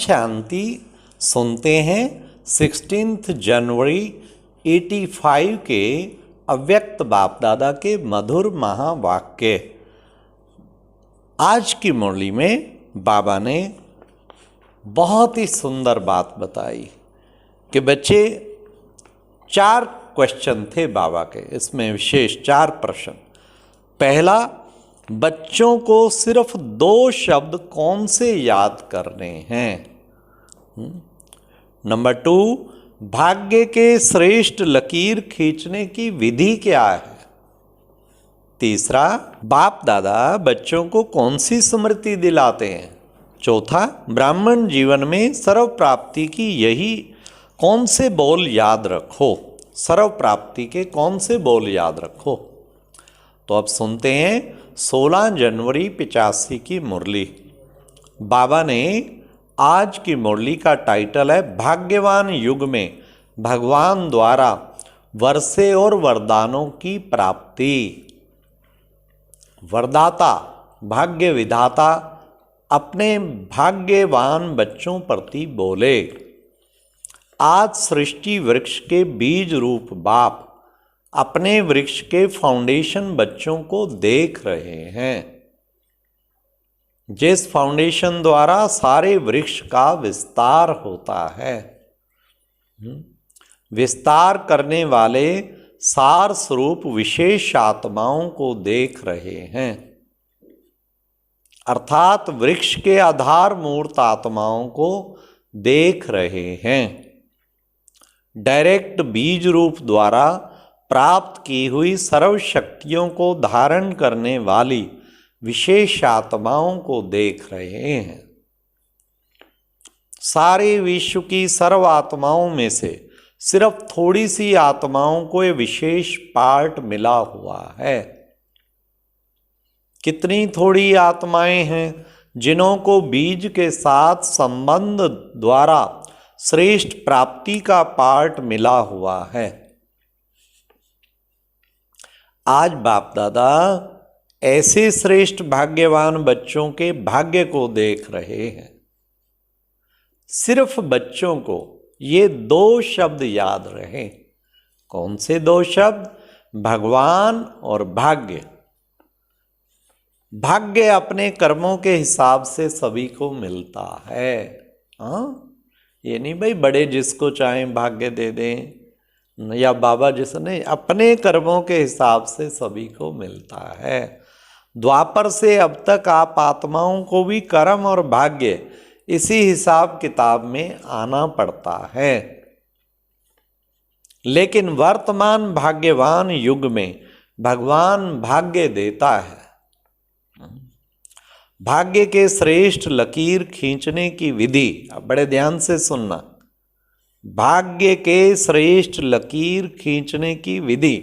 शांति सुनते हैं 16 जनवरी 85 के अव्यक्त बाप दादा के मधुर महावाक्य। आज की मुरली में बाबा ने बहुत ही सुंदर बात बताई कि बच्चे 4 क्वेश्चन थे बाबा के, इसमें विशेष 4 प्रश्न। पहला, बच्चों को सिर्फ 2 शब्द कौन से याद करने हैं। नंबर 2, भाग्य के श्रेष्ठ लकीर खींचने की विधि क्या है। तीसरा, बाप दादा बच्चों को कौन सी स्मृति दिलाते हैं। चौथा, ब्राह्मण जीवन में सर्व प्राप्ति की यही कौन से बोल याद रखो। सर्व प्राप्ति के कौन से बोल याद रखो। तो अब सुनते हैं 16 जनवरी 85 की मुरली। बाबा ने आज की मुरली का टाइटल है भाग्यवान युग में भगवान द्वारा वर्षे और वरदानों की प्राप्ति। वरदाता भाग्य विधाता अपने भाग्यवान बच्चों प्रति बोले। आज सृष्टि वृक्ष के बीज रूप बाप अपने वृक्ष के फाउंडेशन बच्चों को देख रहे हैं, जिस फाउंडेशन द्वारा सारे वृक्ष का विस्तार होता है। विस्तार करने वाले सार स्वरूप विशेष आत्माओं को देख रहे हैं, अर्थात वृक्ष के आधार मूर्त आत्माओं को देख रहे हैं। डायरेक्ट बीज रूप द्वारा प्राप्त की हुई सर्व शक्तियों को धारण करने वाली विशेष आत्माओं को देख रहे हैं। सारे विश्व की सर्व आत्माओं में से सिर्फ थोड़ी सी आत्माओं को ये विशेष पार्ट मिला हुआ है। कितनी थोड़ी आत्माएं हैं जिन्हों को बीज के साथ संबंध द्वारा श्रेष्ठ प्राप्ति का पार्ट मिला हुआ है। आज बाप दादा ऐसे श्रेष्ठ भाग्यवान बच्चों के भाग्य को देख रहे हैं। सिर्फ बच्चों को ये 2 शब्द याद रहे। कौन से 2 शब्द? भगवान और भाग्य। भाग्य अपने कर्मों के हिसाब से सभी को मिलता है। ये नहीं भाई बड़े जिसको चाहें भाग्य दे दें या बाबा जिसने, अपने कर्मों के हिसाब से सभी को मिलता है। द्वापर से अब तक आप आत्माओं को भी कर्म और भाग्य इसी हिसाब किताब में आना पड़ता है। लेकिन वर्तमान भाग्यवान युग में भगवान भाग्य देता है। भाग्य के श्रेष्ठ लकीर खींचने की विधि, अब बड़े ध्यान से सुनना। भाग्य के श्रेष्ठ लकीर खींचने की विधि,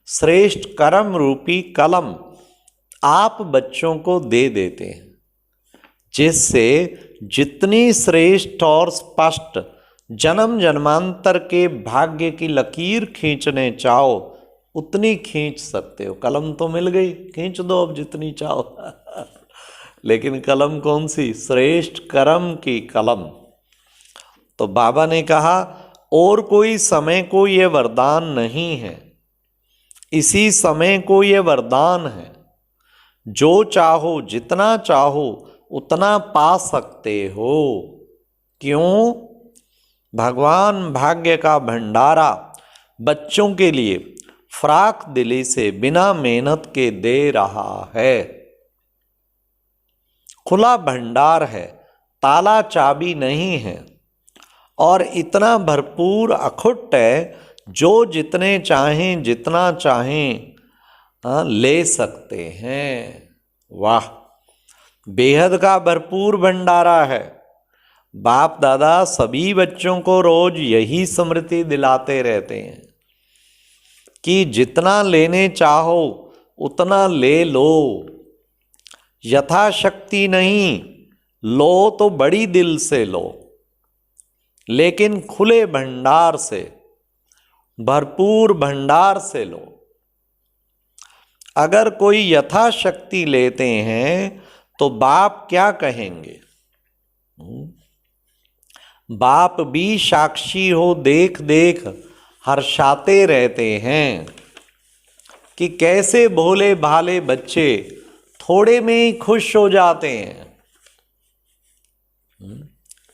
श्रेष्ठ कर्म रूपी कलम आप बच्चों को दे देते हैं, जिससे जितनी श्रेष्ठ और स्पष्ट जन्म जन्मांतर के भाग्य की लकीर खींचने चाहो उतनी खींच सकते हो। कलम तो मिल गई, खींच दो अब जितनी चाहो लेकिन कलम कौन सी? श्रेष्ठ कर्म की कलम। तो बाबा ने कहा और कोई समय को ये वरदान नहीं है, इसी समय को ये वरदान है। जो चाहो जितना चाहो उतना पा सकते हो। क्यों? भगवान भाग्य का भंडारा बच्चों के लिए फ्राक दिली से बिना मेहनत के दे रहा है। खुला भंडार है, ताला चाबी नहीं है और इतना भरपूर अखुट है जो जितने चाहें जितना चाहें ले सकते हैं। वाह, बेहद का भरपूर भंडारा है। बाप दादा सभी बच्चों को रोज यही स्मृति दिलाते रहते हैं कि जितना लेने चाहो उतना ले लो। यथाशक्ति नहीं, लो तो बड़ी दिल से लो, लेकिन खुले भंडार से, भरपूर भंडार से लो। अगर कोई यथाशक्ति लेते हैं तो बाप क्या कहेंगे? बाप भी साक्षी हो देख देख हर्षाते रहते हैं कि कैसे भोले भाले बच्चे थोड़े में ही खुश हो जाते हैं।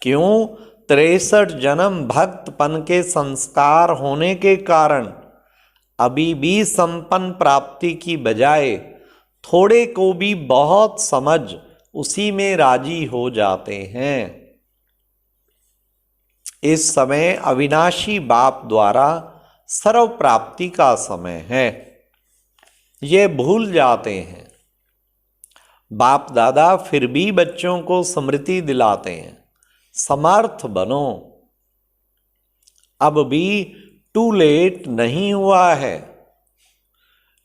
क्यों? 63 जन्म भक्तपन के संस्कार होने के कारण अभी भी संपन्न प्राप्ति की बजाय थोड़े को भी बहुत समझ उसी में राजी हो जाते हैं। इस समय अविनाशी बाप द्वारा सर्व प्राप्ति का समय है, ये भूल जाते हैं। बाप दादा फिर भी बच्चों को स्मृति दिलाते हैं, समर्थ बनो, अब भी टू लेट नहीं हुआ है।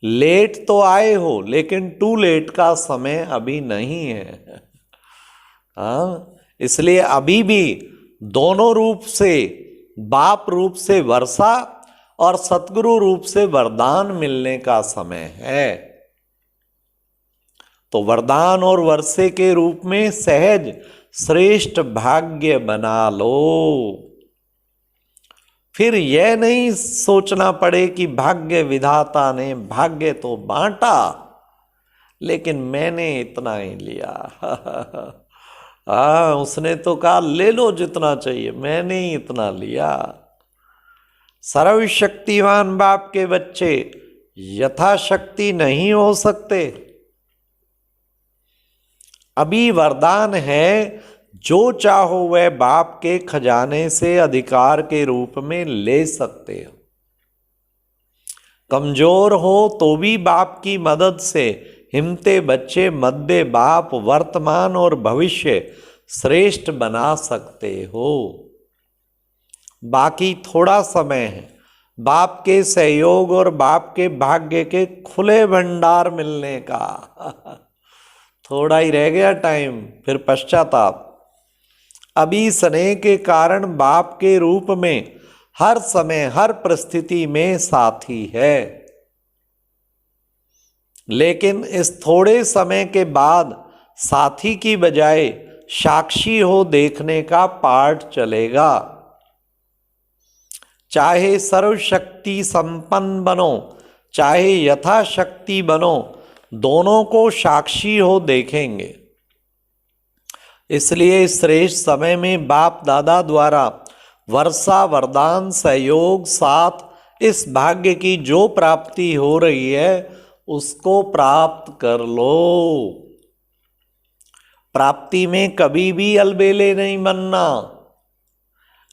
लेट तो आए हो लेकिन टू लेट का समय अभी नहीं है। हाँ, इसलिए अभी भी दोनों रूप से, बाप रूप से वर्षा और सतगुरु रूप से वरदान मिलने का समय है। तो वरदान और वर्षे के रूप में सहज श्रेष्ठ भाग्य बना लो। फिर यह नहीं सोचना पड़े कि भाग्य विधाता ने भाग्य तो बांटा लेकिन मैंने इतना ही लिया। उसने तो कहा ले लो जितना चाहिए, मैंने ही इतना लिया। सर्वशक्तिमान बाप के बच्चे यथाशक्ति नहीं हो सकते। अभी वरदान है, जो चाहो वह बाप के खजाने से अधिकार के रूप में ले सकते हो। कमजोर हो तो भी बाप की मदद से हिम्मते बच्चे मध्य बाप वर्तमान और भविष्य श्रेष्ठ बना सकते हो। बाकी थोड़ा समय है, बाप के सहयोग और बाप के भाग्य के खुले भंडार मिलने का। थोड़ा ही रह गया टाइम, फिर पश्चाताप। अभी स्नेह के कारण बाप के रूप में हर समय हर परिस्थिति में साथी है, लेकिन इस थोड़े समय के बाद साथी की बजाय साक्षी हो देखने का पाठ चलेगा। चाहे सर्वशक्ति संपन्न बनो, चाहे यथाशक्ति बनो, दोनों को साक्षी हो देखेंगे। इसलिए श्रेष्ठ समय में बाप दादा द्वारा वर्षा वरदान सहयोग साथ इस भाग्य की जो प्राप्ति हो रही है उसको प्राप्त कर लो। प्राप्ति में कभी भी अलबेले नहीं बनना।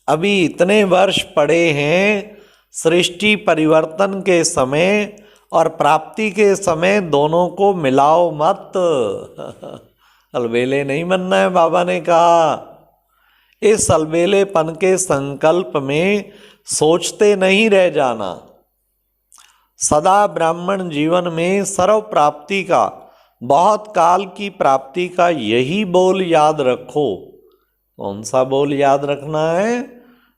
अभी इतने वर्ष पड़े हैं, सृष्टि परिवर्तन के समय और प्राप्ति के समय दोनों को मिलाओ मत। अलबेले नहीं बनना है, बाबा ने कहा। इस अलबेलेपन के संकल्प में सोचते नहीं रह जाना। सदा ब्राह्मण जीवन में सर्व प्राप्ति का, बहुत काल की प्राप्ति का यही बोल याद रखो। कौन सा बोल याद रखना है?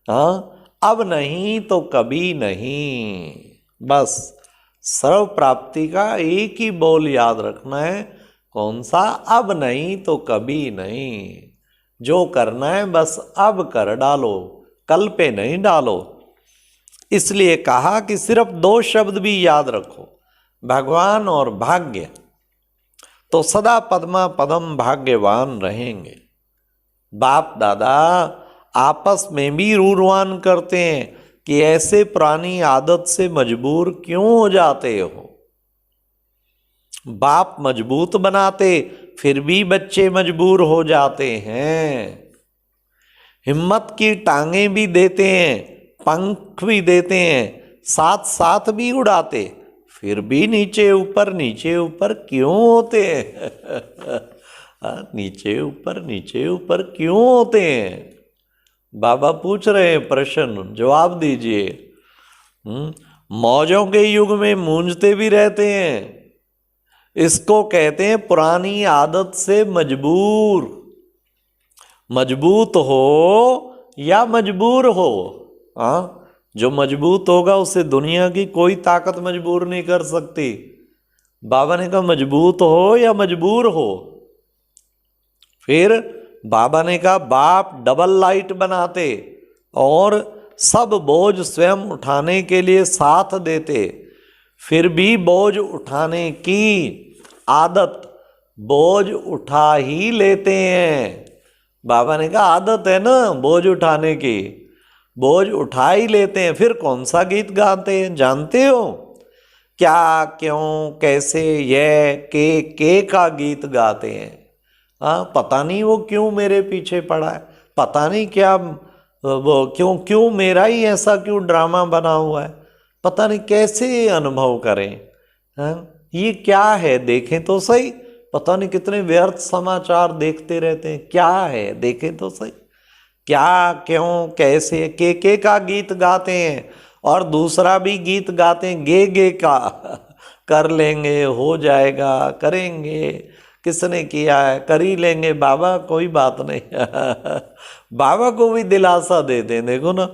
हाँ, अब नहीं तो कभी नहीं। बस सर्व प्राप्ति का एक ही बोल याद रखना है। कौन सा? अब नहीं तो कभी नहीं। जो करना है बस अब कर डालो, कल पे नहीं डालो। इसलिए कहा कि सिर्फ 2 शब्द भी याद रखो, भगवान और भाग्य, तो सदा पद्मा पदम भाग्यवान रहेंगे। बाप दादा आपस में भी रूरवान करते हैं कि ऐसे पुरानी आदत से मजबूर क्यों हो जाते हो। बाप मजबूत बनाते फिर भी बच्चे मजबूर हो जाते हैं। हिम्मत की टांगे भी देते हैं, पंख भी देते हैं, साथ साथ भी उड़ाते, फिर भी नीचे ऊपर क्यों होते हैं? नीचे ऊपर क्यों होते हैं? बाबा पूछ रहे हैं प्रश्न, जवाब दीजिए। मौजों के युग में मूंझते भी रहते हैं। इसको कहते हैं पुरानी आदत से मजबूर। मजबूत हो या मजबूर हो, हाँ, जो मजबूत होगा उसे दुनिया की कोई ताकत मजबूर नहीं कर सकती। बाबा ने कहा मजबूत हो या मजबूर हो। फिर बाबा ने कहा बाप डबल लाइट बनाते और सब बोझ स्वयं उठाने के लिए साथ देते, फिर भी बोझ उठाने की आदत, बोझ उठा ही लेते हैं। बाबा ने कहा आदत है ना बोझ उठाने की, बोझ उठा ही लेते हैं, फिर कौन सा गीत गाते हैं जानते हो? क्या, क्यों, कैसे, ये, के का गीत गाते हैं। हाँ, पता नहीं वो क्यों मेरे पीछे पड़ा है, पता नहीं क्या वो क्यों मेरा ही ऐसा क्यों ड्रामा बना हुआ है, पता नहीं कैसे अनुभव करें। हाँ, ये क्या है देखें तो सही, पता नहीं कितने व्यर्थ समाचार देखते रहते हैं, क्या है देखें तो सही। क्या, क्यों, कैसे, के का गीत गाते हैं और दूसरा भी गीत गाते हैं गे का कर लेंगे, हो जाएगा, करेंगे, किसने किया है, कर ही लेंगे बाबा, कोई बात नहीं बाबा को भी दिलासा देते हैं। देखो ना,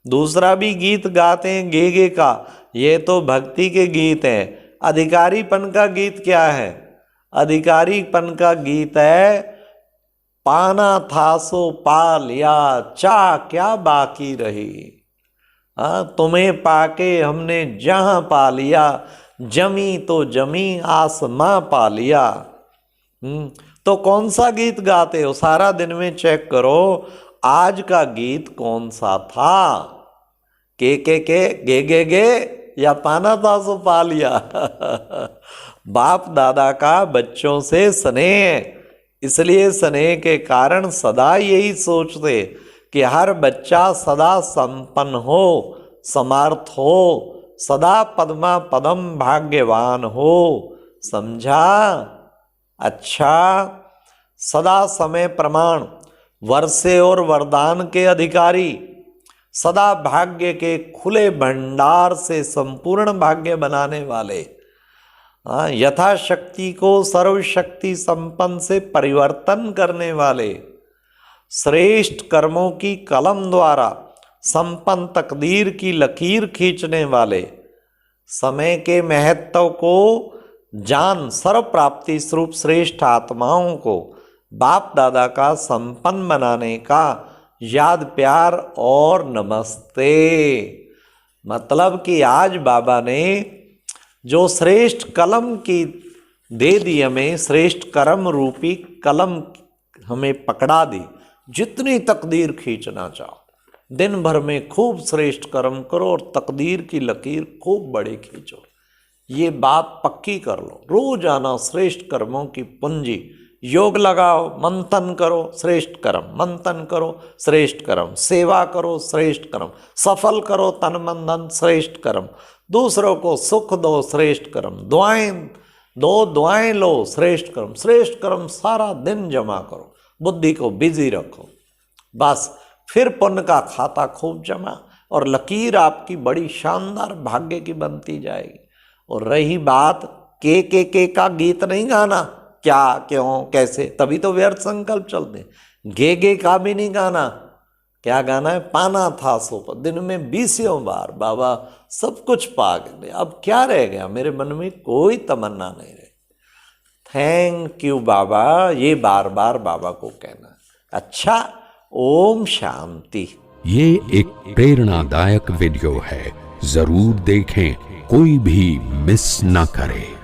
दूसरा भी गीत गाते हैं गे का, ये तो भक्ति के गीत हैं। अधिकारीपन का गीत क्या है? अधिकारीपन का गीत है पाना था सो पा लिया, चाह क्या बाकी रही। हाँ, तुम्हें पाके हमने जहां पा लिया, जमी तो जमी आसमां पा लिया। तो कौन सा गीत गाते हो? सारा दिन में चेक करो आज का गीत कौन सा था, के गे या पाना था सो पा लिया बाप दादा का बच्चों से स्नेह, इसलिए स्नेह के कारण सदा यही सोचते कि हर बच्चा सदा संपन्न हो, समर्थ हो, सदा पद्मा पदम भाग्यवान हो। समझा? अच्छा, सदा समय प्रमाण, वर्षे और वरदान के अधिकारी, सदा भाग्य के खुले भंडार से संपूर्ण भाग्य बनाने वाले, यथाशक्ति को सर्वशक्ति संपन्न से परिवर्तन करने वाले, श्रेष्ठ कर्मों की कलम द्वारा संपन्न तकदीर की लकीर खींचने वाले, समय के महत्व को जान सर्व प्राप्ति स्वरूप श्रेष्ठ आत्माओं को बाप दादा का संपन्न बनाने का याद प्यार और नमस्ते। मतलब कि आज बाबा ने जो श्रेष्ठ कलम की दे दी हमें, श्रेष्ठ कर्म रूपी कलम हमें पकड़ा दी। जितनी तकदीर खींचना चाहो दिन भर में खूब श्रेष्ठ कर्म करो और तकदीर की लकीर खूब बड़ी खींचो। ये बात पक्की कर लो, रोजाना श्रेष्ठ कर्मों की पूंजी योग लगाओ, मंथन करो श्रेष्ठ कर्म, मंथन करो श्रेष्ठ कर्म, सेवा करो श्रेष्ठ कर्म, सफल करो तन मन धन श्रेष्ठ कर्म, दूसरों को सुख दो श्रेष्ठ कर्म, दुआएं लो श्रेष्ठ कर्म। श्रेष्ठ कर्म सारा दिन जमा करो, बुद्धि को बिजी रखो, बस फिर पुण्य का खाता खूब जमा और लकीर आपकी बड़ी शानदार भाग्य की बनती जाएगी। और रही बात के का गीत नहीं गाना, क्या, क्यों, कैसे, तभी तो व्यर्थ संकल्प चलते। गे का भी नहीं गाना, क्या गाना है? पाना था सो, दिन में 20 बार बाबा सब कुछ पा गए, अब क्या रह गया मेरे मन में? कोई तमन्ना नहीं रही। थैंक यू बाबा, ये बार बार बाबा को कहना। अच्छा, ओम शांति। ये एक प्रेरणादायक वीडियो है, जरूर देखें, कोई भी मिस ना करे।